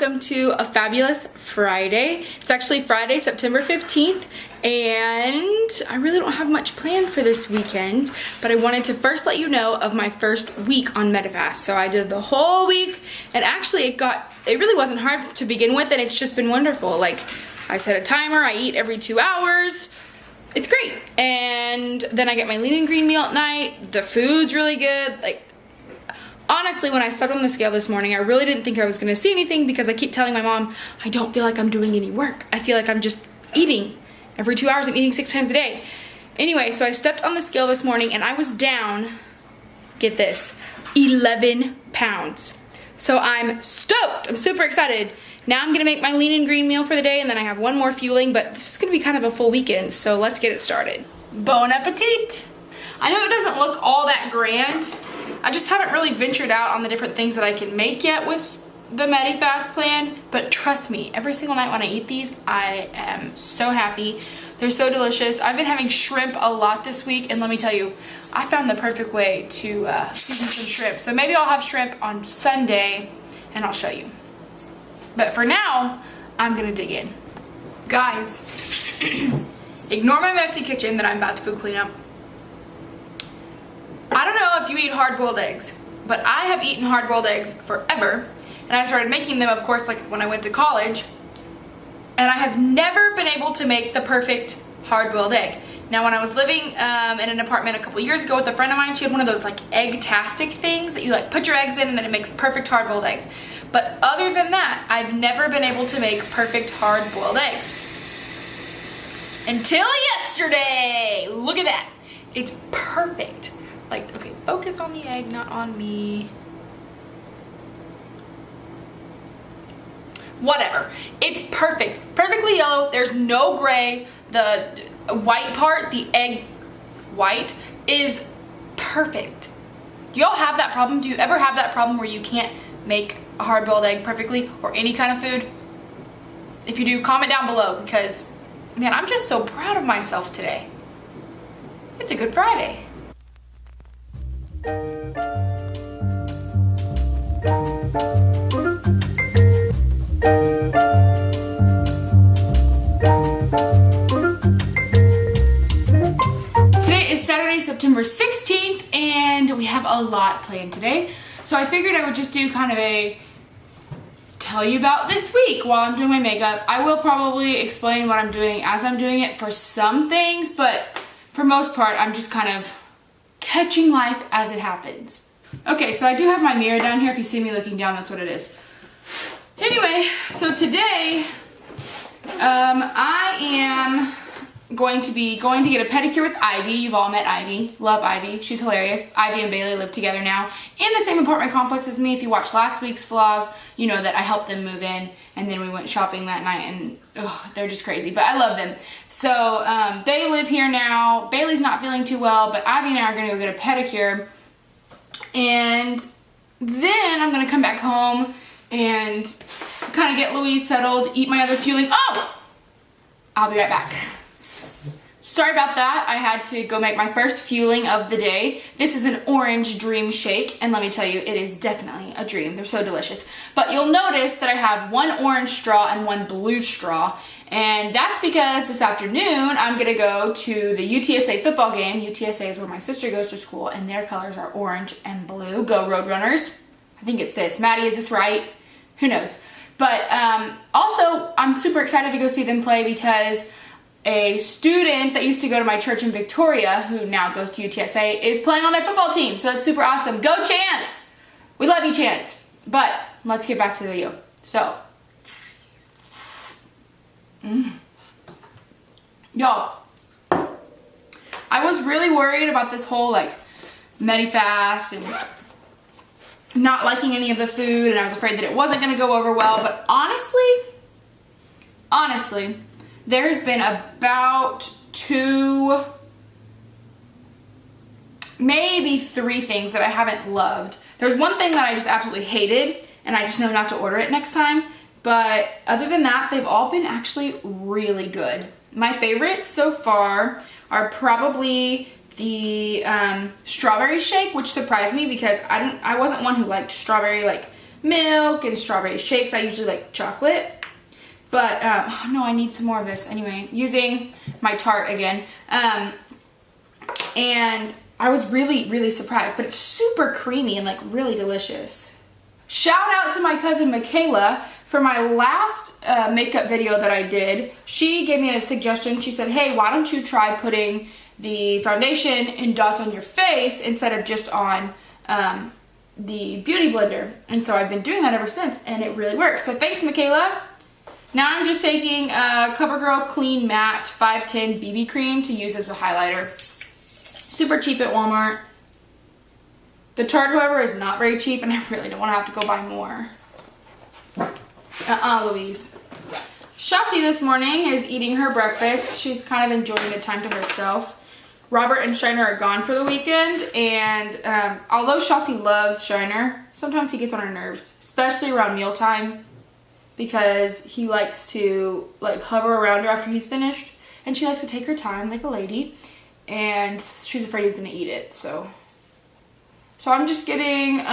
welcome to a fabulous Friday. It's actually Friday, September 15th, and I really don't have much planned for this weekend, but I wanted to first let you know of my first week on Medifast. So I did the whole week, and actually it really wasn't hard to begin with, and it's just been wonderful. Like, I set a timer, I eat every 2 hours. It's great. And then I get my lean and green meal at night. The food's really good. Like, honestly, when I stepped on the scale this morning, I really didn't think I was gonna see anything because I keep telling my mom, I don't feel like I'm doing any work. I feel like I'm just eating. Every 2 hours, I'm eating 6 times a day. Anyway, so I stepped on the scale this morning and I was down, get this, 11 pounds. So I'm stoked, I'm super excited. Now I'm gonna make my lean and green meal for the day, and then I have one more fueling, but this is gonna be kind of a full weekend, so let's get it started. Bon appetit! I know it doesn't look all that grand. I just haven't really ventured out on the different things that I can make yet with the Medifast plan, but trust me, every single night when I eat these, I am so happy. They're so delicious. I've been having shrimp a lot this week, and let me tell you, I found the perfect way to season some shrimp. So maybe I'll have shrimp on Sunday, and I'll show you. But for now, I'm gonna dig in. Guys, ignore my messy kitchen that I'm about to go clean up. I don't know if you eat hard-boiled eggs, but I have eaten hard-boiled eggs forever, and I started making them, of course, like when I went to college, and I have never been able to make the perfect hard-boiled egg. Now, when I was living in an apartment a couple years ago with a friend of mine, she had one of those like egg-tastic things that you like put your eggs in and then it makes perfect hard-boiled eggs. But other than that, I've never been able to make perfect hard-boiled eggs. Until yesterday! Look at that! It's perfect. Like, okay, focus on the egg, not on me. Whatever. It's perfect. Perfectly yellow. There's no gray. The white part, the egg white, is perfect. Do y'all have that problem? Do you ever have that problem where you can't make a hard-boiled egg perfectly, or any kind of food? If you do, comment down below, because, man, I'm just so proud of myself today. It's a good Friday. Today is Saturday, September 16th, and we have a lot planned today. So I figured I would just do kind of a tell you about this week while I'm doing my makeup. I will probably explain what I'm doing as I'm doing it for some things, but for most part, I'm just kind of catching life as it happens. Okay, so I do have my mirror down here. If you see me looking down, that's what it is. Anyway, so today, I am going to get a pedicure with Ivy. You've all met Ivy. Love Ivy. She's hilarious. Ivy and Bailey live together now in the same apartment complex as me. If you watched last week's vlog, you know that I helped them move in, and then we went shopping that night, and they're just crazy, but I love them. So they live here now. Bailey's not feeling too well, but Ivy and I are gonna go get a pedicure, and then I'm gonna come back home and kind of get Louise settled, eat my other fueling. Oh! I'll be right back. Sorry about that. I had to go make my first fueling of the day. This is an orange dream shake, and let me tell you, it is definitely a dream. They're so delicious. But you'll notice that I have one orange straw and one blue straw, and that's because this afternoon I'm gonna go to the UTSA football game. UTSA is where my sister goes to school, and their colors are orange and blue. Go Roadrunners. I think it's this. Maddie, is this right? Who knows? But also, I'm super excited to go see them play because a student that used to go to my church in Victoria, who now goes to UTSA, is playing on their football team. So that's super awesome. Go Chance! We love you, Chance. But let's get back to the video. So, y'all, I was really worried about this whole like Medifast and not liking any of the food, and I was afraid that it wasn't going to go over well. But honestly, there's been about 2, maybe 3 things that I haven't loved. There's one thing that I just absolutely hated, and I just know not to order it next time. But other than that, they've all been actually really good. My favorites so far are probably the strawberry shake, which surprised me because I wasn't one who liked strawberry like milk and strawberry shakes. I usually like chocolate. But, oh no, I need some more of this. Anyway, using my Tarte again. And I was really, really surprised. But it's super creamy and like really delicious. Shout out to my cousin Michaela for my last makeup video that I did. She gave me a suggestion. She said, hey, why don't you try putting the foundation in dots on your face instead of just on the beauty blender. And so I've been doing that ever since, and it really works. So thanks, Michaela. Now I'm just taking CoverGirl Clean Matte 510 BB cream to use as a highlighter. Super cheap at Walmart. The Tarte, however, is not very cheap, and I really don't want to have to go buy more. Louise. Shotzi this morning is eating her breakfast. She's kind of enjoying the time to herself. Robert and Shiner are gone for the weekend, and although Shotzi loves Shiner, sometimes he gets on her nerves, especially around mealtime, because he likes to like hover around her after he's finished, and she likes to take her time like a lady, and she's afraid he's gonna eat it. So I'm just getting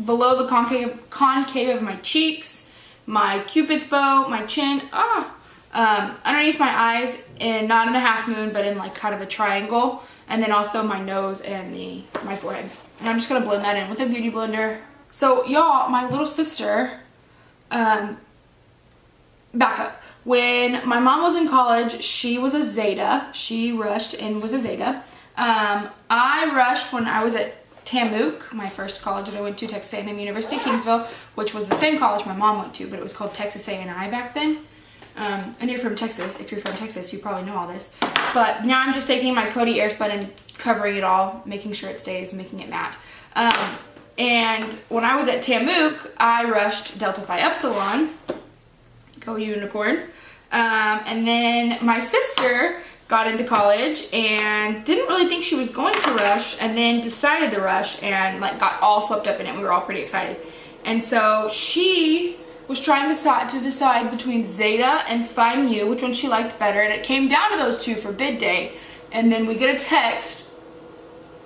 below the concave of my cheeks, my Cupid's bow, my chin, underneath my eyes, and not in a half moon, but in like kind of a triangle, and then also my nose and my forehead. And I'm just gonna blend that in with a beauty blender. So y'all, my little sister, back up. When my mom was in college, she was a Zeta. She rushed and was a Zeta. I rushed when I was at TAMUK, my first college that I went to, Texas A&M University, Kingsville, which was the same college my mom went to, but it was called Texas A&I back then. And you're from Texas. If you're from Texas, you probably know all this. But now I'm just taking my Coty Airspun and covering it all, making sure it stays, making it matte. And when I was at TAMUK, I rushed Delta Phi Epsilon. Go Unicorns. And then my sister got into college and didn't really think she was going to rush, and then decided to rush and like got all swept up in it. We were all pretty excited. And so she was trying to decide between Zeta and Phi Mu, which one she liked better, and it came down to those two for bid day. And then we get a text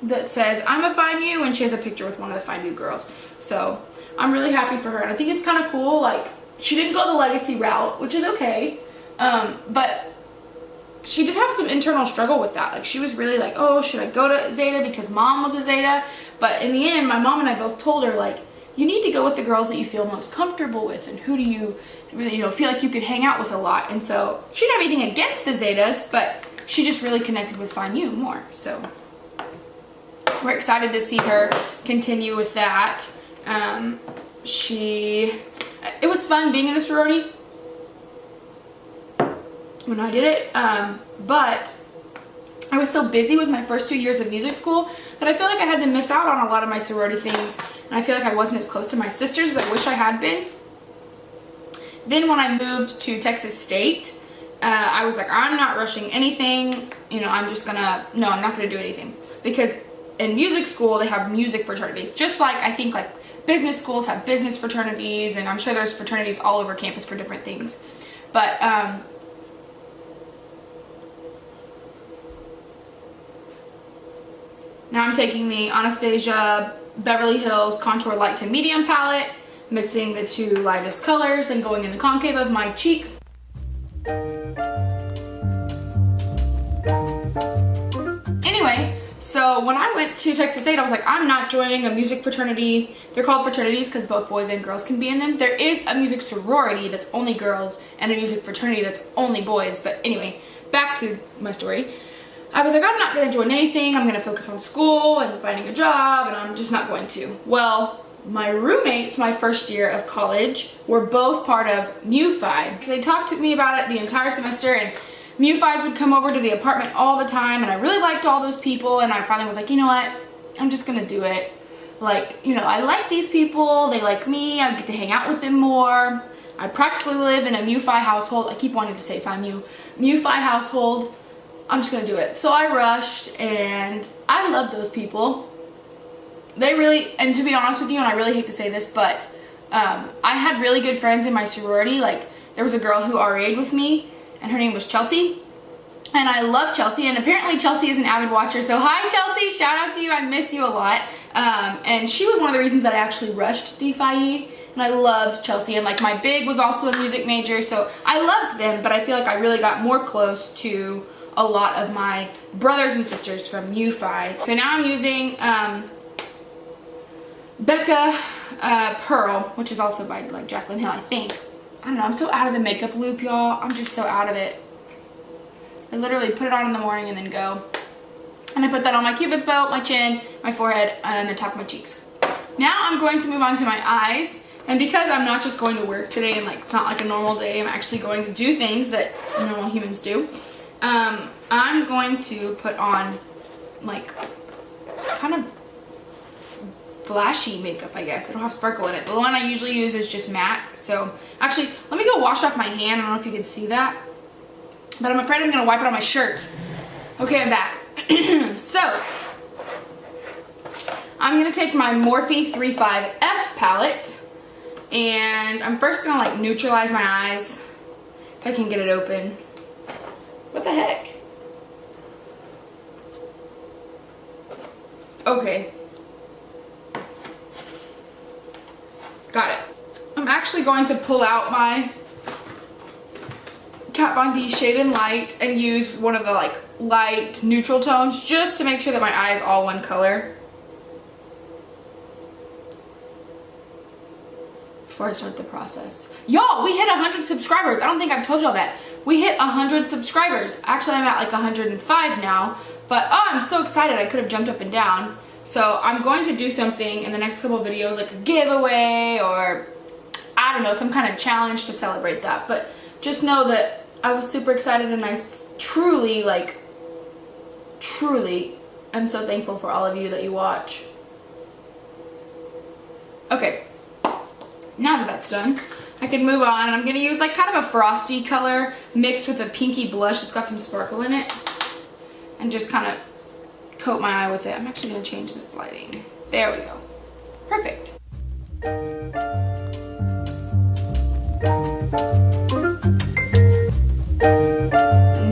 that says, I'm a Phi Mu, and she has a picture with one of the Phi Mu girls. So I'm really happy for her, and I think it's kind of cool. Like, she didn't go the legacy route, which is okay, but she did have some internal struggle with that. Like, she was really like, oh, should I go to Zeta because mom was a Zeta? But in the end, my mom and I both told her, like, you need to go with the girls that you feel most comfortable with, and who do you really, feel like you could hang out with a lot. And so she didn't have anything against the Zetas, but she just really connected with Phi Mu more. So we're excited to see her continue with that. It was fun being in a sorority when I did it, but I was so busy with my first 2 years of music school that I feel like I had to miss out on a lot of my sorority things, and I feel like I wasn't as close to my sisters as I wish I had been. Then when I moved to Texas State, I was like, I'm not rushing anything, I'm not gonna do anything, because in music school they have music fraternities, just like I think like business schools have business fraternities, and I'm sure there's fraternities all over campus for different things. But now I'm taking the Anastasia Beverly Hills Contour Light to Medium palette, mixing the two lightest colors and going in the concave of my cheeks. Anyway, so when I went to Texas State, I was like, I'm not joining a music fraternity. They're called fraternities because both boys and girls can be in them. There is a music sorority that's only girls and a music fraternity that's only boys. But anyway, back to my story. I was like, I'm not going to join anything. I'm going to focus on school and finding a job, and I'm just not going to. Well, my roommates my first year of college were both part of Mu Phi. They talked to me about it the entire semester, and Mu Phis would come over to the apartment all the time, and I really liked all those people, and I finally was like, you know what? I'm just going to do it. Like, I like these people. They like me. I get to hang out with them more. I practically live in a Mu Phi household. I keep wanting to say Phi Mu. Mu Phi household. I'm just gonna do it. So I rushed, and I love those people. They really, and to be honest with you, and I really hate to say this, but I had really good friends in my sorority. Like, there was a girl who RA'd with me, and her name was Chelsea. And I love Chelsea, and apparently Chelsea is an avid watcher, so hi Chelsea, shout out to you, I miss you a lot. And she was one of the reasons that I actually rushed DFIE, and I loved Chelsea, and like my big was also a music major, so I loved them, but I feel like I really got more close to a lot of my brothers and sisters from UFI. So now I'm using Becca Pearl, which is also by like Jaclyn Hill, I think. I don't know, I'm so out of the makeup loop, y'all. I'm just so out of it. I literally put it on in the morning and then go. And I put that on my cupid's belt, my chin, my forehead, and the top of my cheeks. Now I'm going to move on to my eyes. And because I'm not just going to work today and like it's not like a normal day, I'm actually going to do things that normal humans do. I'm going to put on like kind of flashy makeup, I guess. It'll have sparkle in it. The one I usually use is just matte. So actually, let me go wash off my hand. I don't know if you can see that, but I'm afraid I'm gonna wipe it on my shirt. Okay, I'm back. So I'm gonna take my Morphe 35F palette, and I'm first gonna like neutralize my eyes if I can get it open. What the heck? Okay. Got it. I'm actually going to pull out my Kat Von D Shade and Light and use one of the like light neutral tones just to make sure that my eye is all one color before I start the process. Y'all, we hit 100 subscribers. I don't think I've told y'all that. We hit 100 subscribers. Actually, I'm at like 105 now, but oh, I'm so excited. I could have jumped up and down. So I'm going to do something in the next couple of videos, like a giveaway or I don't know, some kind of challenge to celebrate that. But just know that I was super excited, and I truly am so thankful for all of you that you watch. Okay, now that that's done, I can move on, and I'm gonna use like kind of a frosty color mixed with a pinky blush that's got some sparkle in it, and just kind of coat my eye with it. I'm actually gonna change this lighting. There we go. Perfect.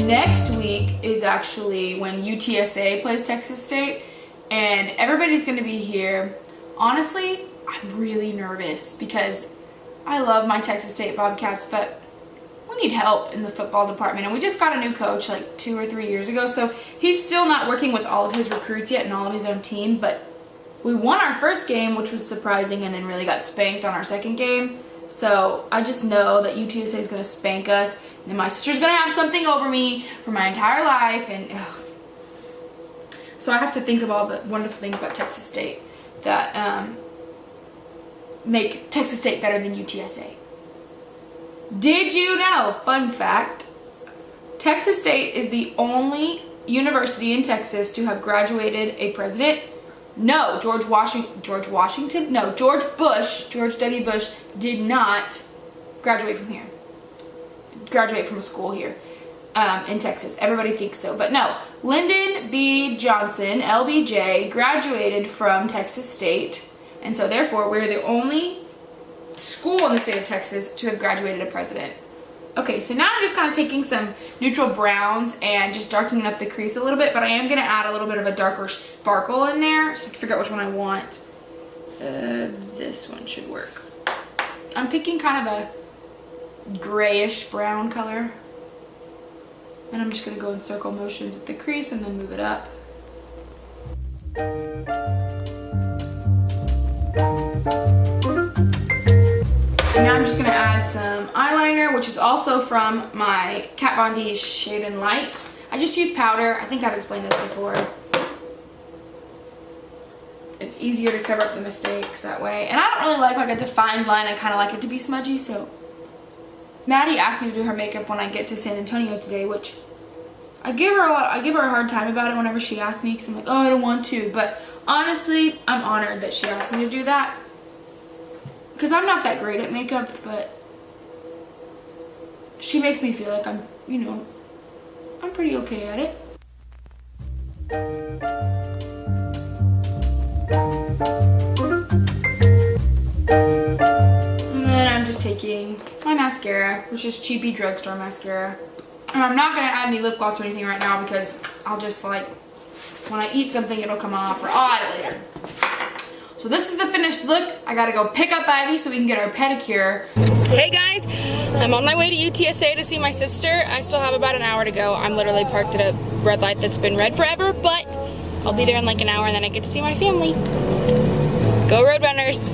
Next week is actually when UTSA plays Texas State, and everybody's gonna be here. Honestly, I'm really nervous because I love my Texas State Bobcats, but we need help in the football department, and we just got a new coach like 2 or 3 years ago, so he's still not working with all of his recruits yet and all of his own team. But we won our first game, which was surprising, and then really got spanked on our second game. So I just know that UTSA is going to spank us, and then my sister's going to have something over me for my entire life, and ugh. So I have to think of all the wonderful things about Texas State that make Texas State better than UTSA. Did you know, fun fact, Texas State is the only university in Texas to have graduated a president. No, George W. Bush did not graduate from here. Graduate from a school here in Texas. Everybody thinks so, but no. Lyndon B. Johnson, LBJ, graduated from Texas State, and so therefore we're the only school in the state of Texas to have graduated a president. Okay, so now I'm just kind of taking some neutral browns and just darkening up the crease a little bit, but I am going to add a little bit of a darker sparkle in there, so I can figure out which one I want. This one should work. I'm picking kind of a grayish brown color, and I'm just going to go in circle motions at the crease and then move it up. And now I'm just going to add some eyeliner, which is also from my Kat Von D Shade and Light. I just use powder. I think I've explained this before. It's easier to cover up the mistakes that way. And I don't really like a defined line. I kind of like it to be smudgy. So Maddie asked me to do her makeup when I get to San Antonio today, which I give her a hard time about it whenever she asks me, because I'm like, oh, I don't want to. But honestly, I'm honored that she asked me to do that, because I'm not that great at makeup, but she makes me feel like I'm, you know, I'm pretty okay at it. And then I'm just taking my mascara, which is cheapy drugstore mascara. And I'm not gonna add any lip gloss or anything right now because I'll just like, when I eat something, it'll come off, or I'll add it later. So this is the finished look. I gotta go pick up Ivy so we can get our pedicure. Hey guys, I'm on my way to UTSA to see my sister. I still have about an hour to go. I'm literally parked at a red light that's been red forever, but I'll be there in like an hour and then I get to see my family. Go Roadrunners!